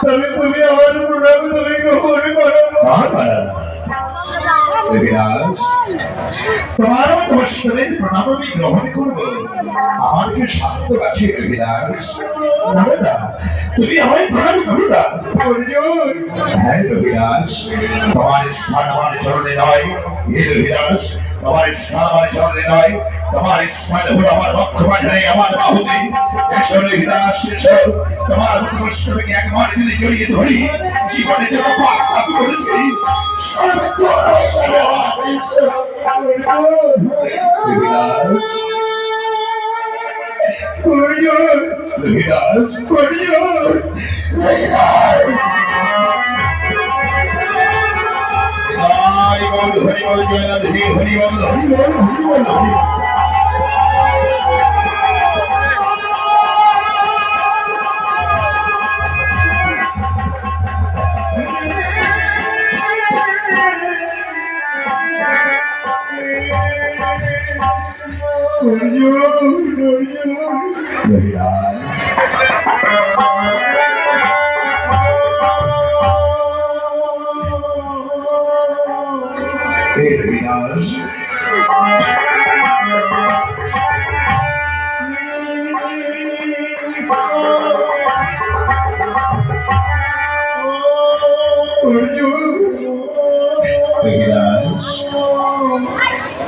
তবে তুমি আমার প্রণাম তুমি গ্রহণ করো। রহিদাস, তোমার তোমার সমেত প্রণাম আমি গ্রহণ করবো। আমাকে শান্ত আছে রহিদাস। না না, তুমি আমায় প্রণাম করো না। হ্যাঁ রহিদাস, তোমার স্থান আমার চরণে নয়। হে রহিদাস, তোমার স্থান আমার চরণে নয়, তোমার স্থান হলো আমার বক্ষ বাজারে, আমার বাহুতে। এসো রহিদাস, এসো। তোমার মতবস্ত্রকে একবার যদি জড়িয়ে ধরি, জীবনে যত পাপ পাপ করেছি সব তোর হয়ে যাবে আমার। এসো রহিদাস, রহিদাস, রহিদাস। হরি বল, জয় রাধে, হরি বল, হরি বল, হরি বল, হরি বল।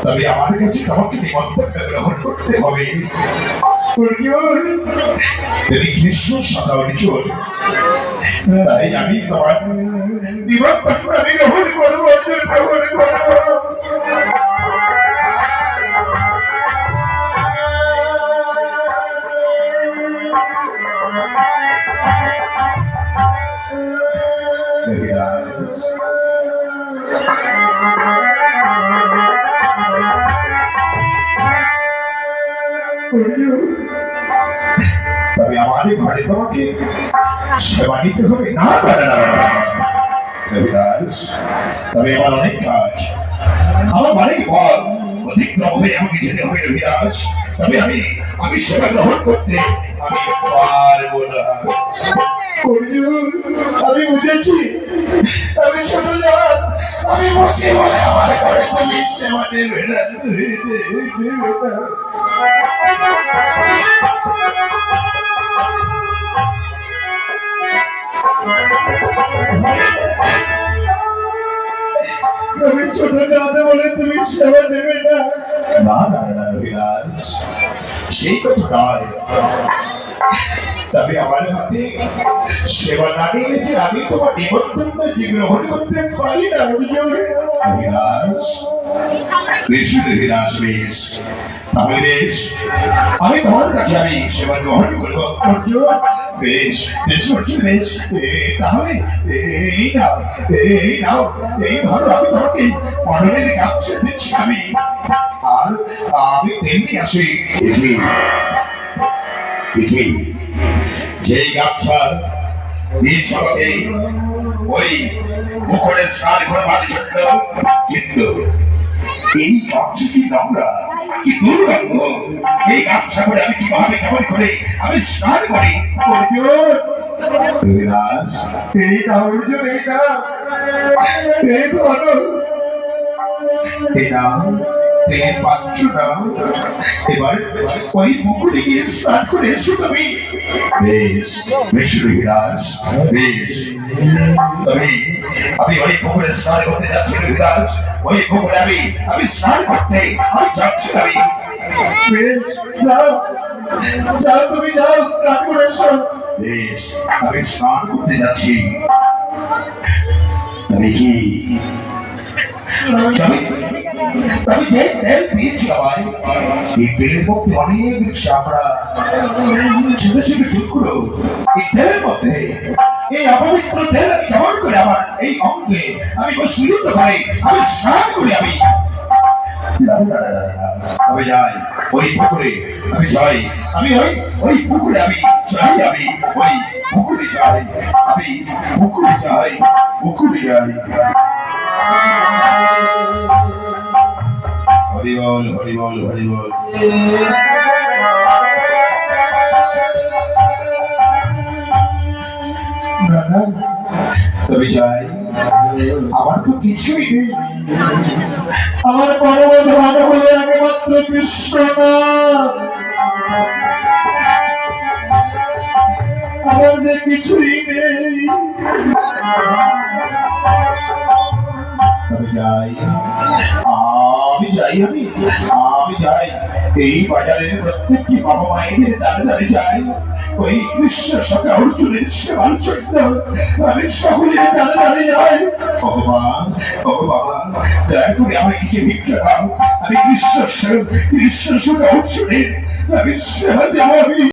তবে আমার কাছে তোমাকে নিমন্ত্রণ গ্রহণ করতে হবে। তুমি কৃষ্ণ সদা অর্জুন, তাই আমি তোমার নিমন্ত্রণ আমি গ্রহণ করবো, অর্জুন গ্রহণ করবো। তবে আমার ঘরে তোমাকে সেবা নিতে হবে। না রহিদাস, তবে আমার অনেক কাজ, আমার অনেক পথ অতিক্রম হয়ে আমাকে যেতে হবে রহিদাস। তবে আমি সেবা গ্রহণ করতে আমি পারবো না। আমি বুঝেছি, আমি ছোট জাত, আমি বুঝি বলে আমার ঘরে তুমি সেবা নেবে না। তুমি ছোট জাতে বলে তুমি সেবা নেবে না। না না না রহিদাস, সেই কথা নয়। তবে আমার হাতে সেবা না নিলে যে আমি তোমার নিমন্ত্রণ গ্রহণ করতে পারি না। রহিদাস, বেশ রহিদাস, বেশ তাহলে বেশ, আমি তোমার কাছে আমি সেবা গ্রহণ করবো। বেশ বেশ অর্জুন, বেশ। তাহলে এই নাও, এই নাও, এই ধরো, আমি তোমাকে পরনের গামছা দিচ্ছি আমি। আর আমি তেমনি আসি দেখি যেই গামছা এই সবাকে ওই পুকুরে স্নান করে বাড়ি ছোট্ট, কিন্তু এই গামছা কি নোংরা, কি দুর্গন্ধ। এই গামছা করে আমি কিভাবে কেমন করে আমি স্নান করি। এইটা অর্জুন, এইটা এই ধরো, এটা তেল পাচ্ছ না। এবার ওই পুকুরে গিয়ে স্নান করে এসো তুমি। বেশ বেশ রহিদাস, বেশ। তবে আমি ওই পুকুরে স্নান করতে যাচ্ছি রহিদাস। ওই পুকুরে আমি স্নান করতে আমি যাচ্ছি। আমি বেশ, যাও যাও, তুমি যাও, স্নান করে এসো। বেশ, আমি স্নান করতে যাচ্ছি। তবে কি আমি যে তেল দিয়েছি আমার, এই তেলের মধ্যে অনেক চামড়া, ছোট ছোট টুকরো। এই তেলের মধ্যে এই অপবিত্র তেল আমি কেমন করে আমার এই অঙ্গে আমি মিলিত করে আমি স্নান করি। আমি যাই ওই পুকুরে, আমি যাই, আমি ওই পুকুরে আমি যাই, আমি ওই পুকুরে যাই, আমি পুকুরে যাই, পুকুরে যাই। হরি বল, হরি বল, হরি বল। না না, তবে যাই, আমার তো কিছুই নেই। আমার পরম ধন হলো একমাত্র কৃষ্ণ নাম। আমার যে কিছুই নেই। আমি যাই, আমি যাই, আমি যাই এই বাজারের প্রত্যেকটি বাবা মায়েদের দাঁড়ে দাঁড়িয়ে যাই ওই কৃষ্ণ সখা অর্জুনের সেবার জন্য। আমি সকলের দাঁড়ে দাঁড়িয়ে যাই, ভগবান ও বাবা দয়া করে আমায় কিছু ভিক্ষা দাও। আমি কৃষ্ণ সখা অর্জুনের আমি সেবা দেবো। আমি